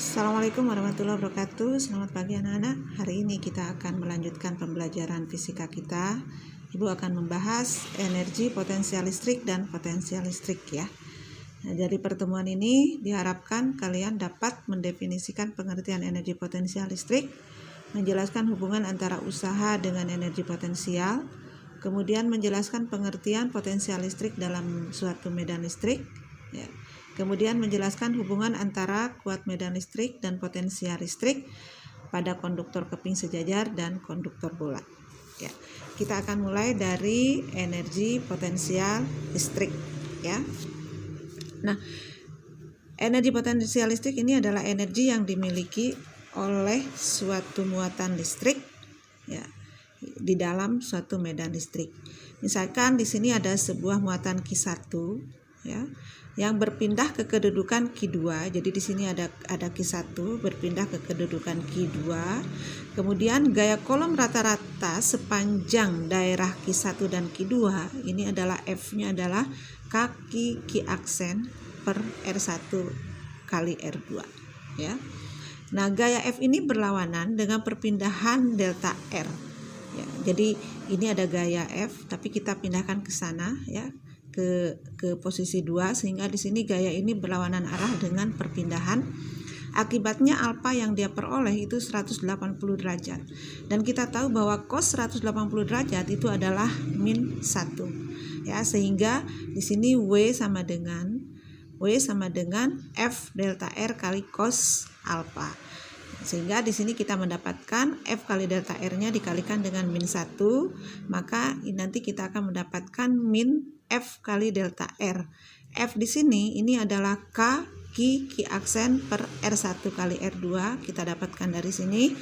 Assalamualaikum warahmatullahi wabarakatuh. Selamat pagi anak-anak. Hari ini kita akan melanjutkan pembelajaran fisika kita. Ibu akan membahas energi potensial listrik dan potensial listrik ya. Nah, dari pertemuan ini diharapkan kalian dapat mendefinisikan pengertian energi potensial listrik, menjelaskan hubungan antara usaha dengan energi potensial, kemudian menjelaskan pengertian potensial listrik dalam suatu medan listrik ya. Kemudian menjelaskan hubungan antara kuat medan listrik dan potensial listrik pada konduktor keping sejajar dan konduktor bulat. Ya, kita akan mulai dari energi potensial listrik. Ya, nah, energi potensial listrik ini adalah energi yang dimiliki oleh suatu muatan listrik, ya, di dalam suatu medan listrik. Misalkan di sini ada sebuah muatan Q1, ya, yang berpindah ke kedudukan Q2. Jadi di sini ada Q1 berpindah ke kedudukan Q2. Kemudian gaya kolom rata-rata sepanjang daerah Q1 dan Q2 ini adalah F-nya adalah kaki Q aksen per R1 kali R2 ya. Nah, gaya F ini berlawanan dengan perpindahan delta R ya. Jadi ini ada gaya F tapi kita pindahkan ke sana ya. Ke posisi 2 sehingga di sini gaya ini berlawanan arah dengan perpindahan. Akibatnya alfa yang dia peroleh itu 180 derajat. Dan kita tahu bahwa cos 180 derajat itu adalah min 1. Ya, sehingga di sini W sama dengan F delta R kali cos alfa. Sehingga di sini kita mendapatkan F kali delta R-nya dikalikan dengan min 1, maka nanti kita akan mendapatkan min F kali delta R. F di sini ini adalah K Q aksen per R1 kali R2, kita dapatkan dari sini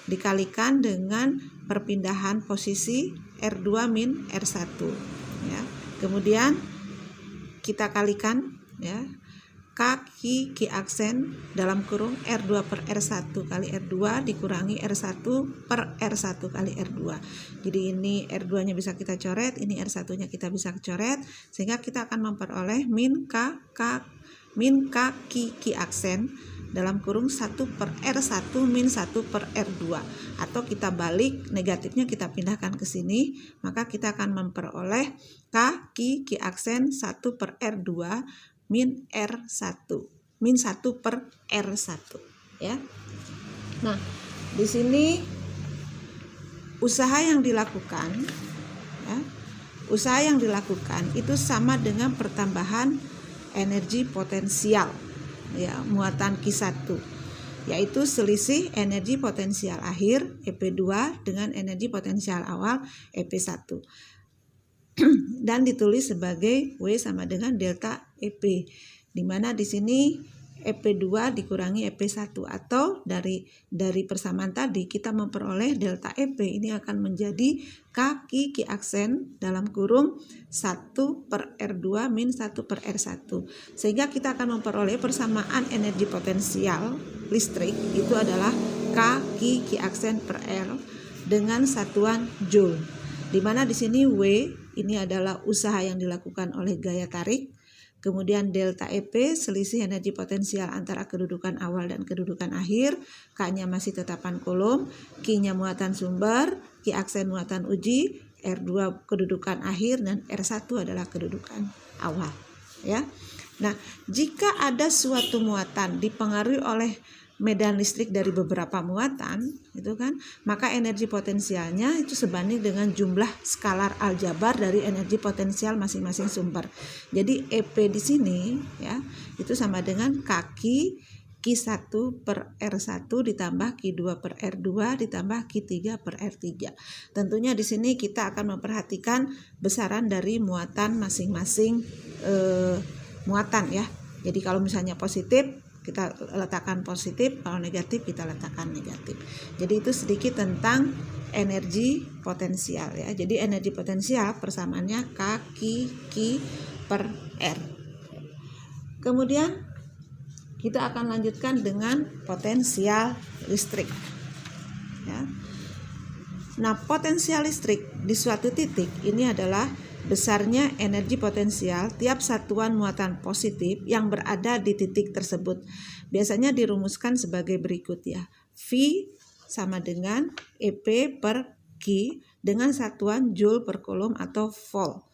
dikalikan dengan perpindahan posisi R2 min R1 ya. Kemudian kita kalikan ya K Q aksen dalam kurung R2 per R1 kali R2 dikurangi R1 per R1 kali R2. Jadi ini R2 nya bisa kita coret, ini R1 nya kita bisa coret, sehingga kita akan memperoleh min K Q aksen dalam kurung 1 per R1 min 1 per R2. Atau kita balik, negatifnya kita pindahkan ke sini, maka kita akan memperoleh K Q aksen 1 per R2 min R1 min 1 per R1 ya. Nah, di sini usaha yang dilakukan ya, usaha yang dilakukan itu sama dengan pertambahan energi potensial ya muatan Q1, yaitu selisih energi potensial akhir EP2 dengan energi potensial awal EP1. Dan ditulis sebagai W sama dengan delta EP, di mana di sini EP2 dikurangi EP1, atau dari persamaan tadi kita memperoleh delta EP ini akan menjadi kaki Q aksen dalam kurung 1 per R2 min 1 per R1, sehingga kita akan memperoleh persamaan energi potensial listrik itu adalah kaki Q aksen per R dengan satuan joule, di mana di sini W ini adalah usaha yang dilakukan oleh gaya tarik. Kemudian delta EP selisih energi potensial antara kedudukan awal dan kedudukan akhir. K-nya masih tetapan kolom, Q-nya muatan sumber, Q aksen muatan uji, R2 kedudukan akhir, dan R1 adalah kedudukan awal ya. Nah, jika ada suatu muatan dipengaruhi oleh medan listrik dari beberapa muatan itu kan, maka energi potensialnya itu sebanding dengan jumlah skalar aljabar dari energi potensial masing-masing sumber. Jadi EP di sini ya itu sama dengan kaki Q1 per R1 ditambah Q2 per R2 ditambah Q3 per R3. Tentunya di sini kita akan memperhatikan besaran dari muatan masing-masing muatan ya. Jadi kalau misalnya positif kita letakkan positif, kalau negatif kita letakkan negatif. Jadi itu sedikit tentang energi potensial ya. Jadi energi potensial persamaannya K Q per R. Kemudian kita akan lanjutkan dengan potensial listrik ya. Nah, potensial listrik di suatu titik ini adalah besarnya energi potensial tiap satuan muatan positif yang berada di titik tersebut. Biasanya dirumuskan sebagai berikut ya. V sama dengan EP per Q dengan satuan Joule per Coulomb atau Volt.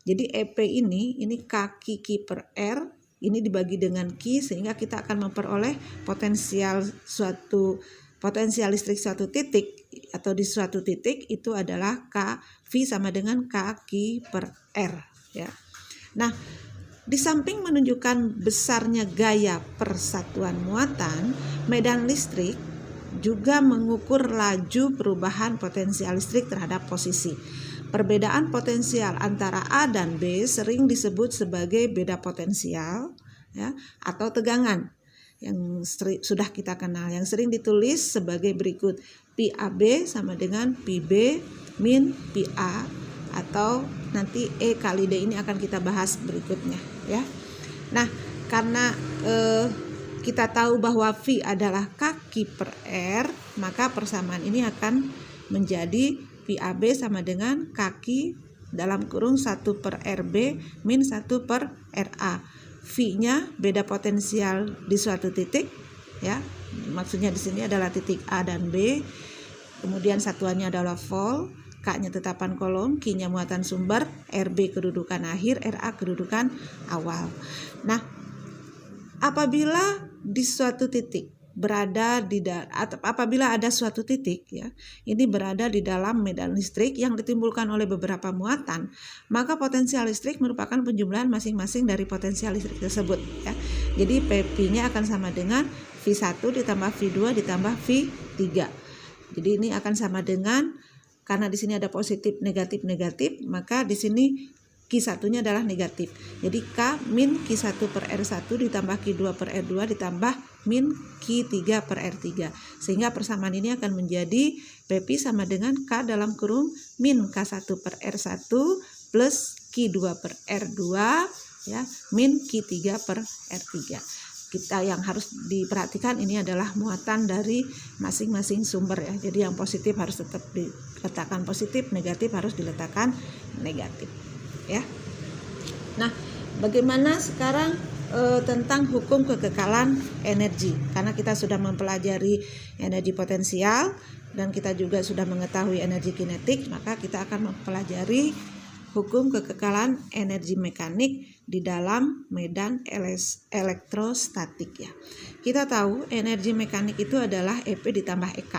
Jadi EP ini K per R, ini dibagi dengan Q sehingga kita akan memperoleh potensial listrik suatu titik atau di suatu titik itu adalah V sama dengan Q per R ya. Nah, di samping menunjukkan besarnya gaya persatuan muatan, medan listrik juga mengukur laju perubahan potensial listrik terhadap posisi. Perbedaan potensial antara A dan B sering disebut sebagai beda potensial ya, atau tegangan yang sudah kita kenal, yang sering ditulis sebagai berikut. PAB sama dengan PB min PA, atau nanti E kali D ini akan kita bahas berikutnya ya. Nah, karena kita tahu bahwa V adalah kaki per R, maka persamaan ini akan menjadi PAB sama dengan kaki dalam kurung 1 per RB min 1 per RA. V-nya beda potensial di suatu titik ya. Maksudnya di sini adalah titik A dan B. Kemudian satuannya adalah volt, K-nya tetapan Coulomb, Q-nya muatan sumber, RB kedudukan akhir, RA kedudukan awal. Nah, apabila di suatu titik apabila ada suatu titik ya, ini berada di dalam medan listrik yang ditimbulkan oleh beberapa muatan, maka potensial listrik merupakan penjumlahan masing-masing dari potensial listrik tersebut ya. Jadi PP-nya akan sama dengan V1 ditambah V2 ditambah V3. Jadi ini akan sama dengan, karena di sini ada positif negatif, maka di sini Q1-nya adalah negatif. Jadi K min Q1 per R1 ditambah Q2 per R2 ditambah min Q3 per R3. Sehingga persamaan ini akan menjadi PP sama dengan K dalam kurung min K1 per R1 plus Q2 per R2 ya, min Q3 per R3. Kita yang harus diperhatikan ini adalah muatan dari masing-masing sumber ya. Jadi yang positif harus tetap diletakkan positif, negatif harus diletakkan negatif. Ya. Nah, bagaimana sekarang tentang hukum kekekalan energi? Karena kita sudah mempelajari energi potensial dan kita juga sudah mengetahui energi kinetik, maka kita akan mempelajari hukum kekekalan energi mekanik di dalam medan elektrostatik ya. Kita tahu energi mekanik itu adalah EP ditambah EK.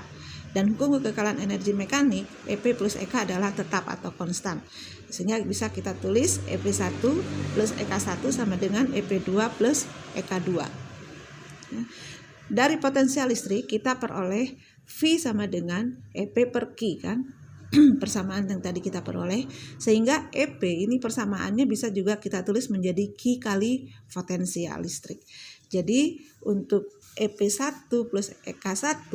Dan hukum kekekalan energi mekanik, EP plus EK adalah tetap atau konstan. Sehingga bisa kita tulis EP1 plus EK1 sama dengan EP2 plus EK2. Dari potensial listrik kita peroleh V sama dengan EP per Q kan. Persamaan yang tadi kita peroleh. Sehingga EP ini persamaannya bisa juga kita tulis menjadi Q kali potensial listrik. Jadi untuk EP1 plus EK1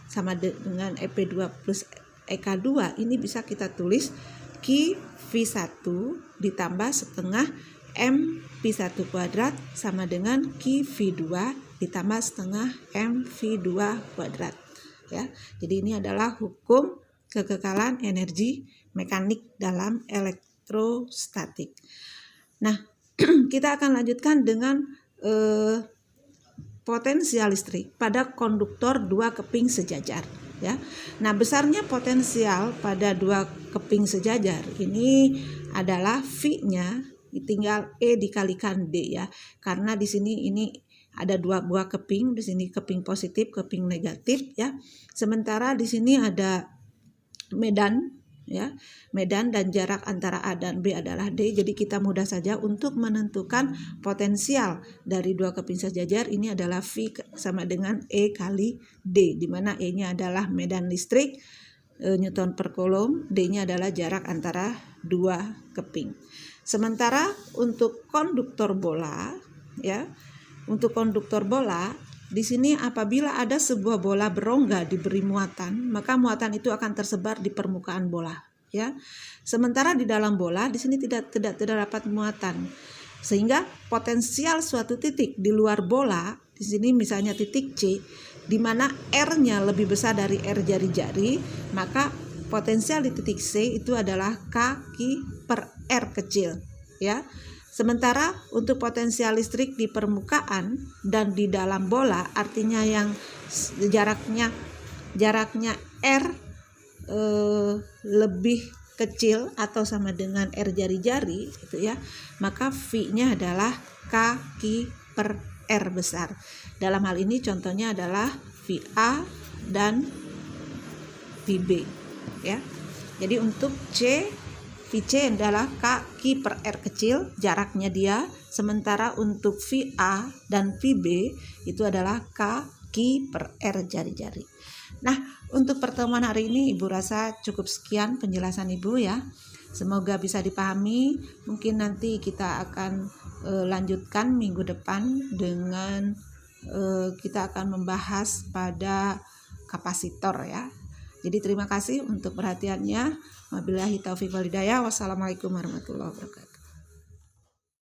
sama dengan EP2 plus EK2 ini bisa kita tulis Q V1 ditambah setengah M P1 kuadrat sama dengan Q V2 ditambah setengah M V2 kuadrat ya. Jadi ini adalah hukum kekekalan energi mekanik dalam elektrostatik. Nah, kita akan lanjutkan dengan potensial listrik pada konduktor dua keping sejajar ya. Nah, besarnya potensial pada dua keping sejajar ini adalah V-nya tinggal E dikalikan D ya. Karena di sini ini ada dua buah keping, di sini keping positif, keping negatif ya. Sementara di sini ada medan ya, medan dan jarak antara A dan B adalah D. Jadi kita mudah saja untuk menentukan potensial dari dua keping sejajar ini adalah V sama dengan E kali D, di mana E-nya adalah medan listrik Newton per Coulomb, D-nya adalah jarak antara dua keping. Sementara untuk konduktor bola ya, untuk konduktor bola di sini apabila ada sebuah bola berongga diberi muatan, maka muatan itu akan tersebar di permukaan bola, ya. Sementara di dalam bola di sini tidak terdapat muatan, sehingga potensial suatu titik di luar bola di sini misalnya titik C, di mana R-nya lebih besar dari R jari-jari, maka potensial di titik C itu adalah K per R kecil ya. Sementara untuk potensial listrik di permukaan dan di dalam bola, artinya yang jaraknya R lebih kecil atau sama dengan R jari-jari gitu ya, maka V-nya adalah K/R besar. Dalam hal ini contohnya adalah VA dan VB ya. Jadi untuk VC adalah K/R kecil, jaraknya dia, sementara untuk VA dan VB itu adalah K/R jari-jari. Nah, untuk pertemuan hari ini Ibu rasa cukup sekian penjelasan Ibu ya. Semoga bisa dipahami. Mungkin nanti kita akan lanjutkan minggu depan dengan kita akan membahas pada kapasitor ya. Jadi terima kasih untuk perhatiannya. Wabillahi taufiq wal hidayah. Wassalamualaikum warahmatullahi wabarakatuh.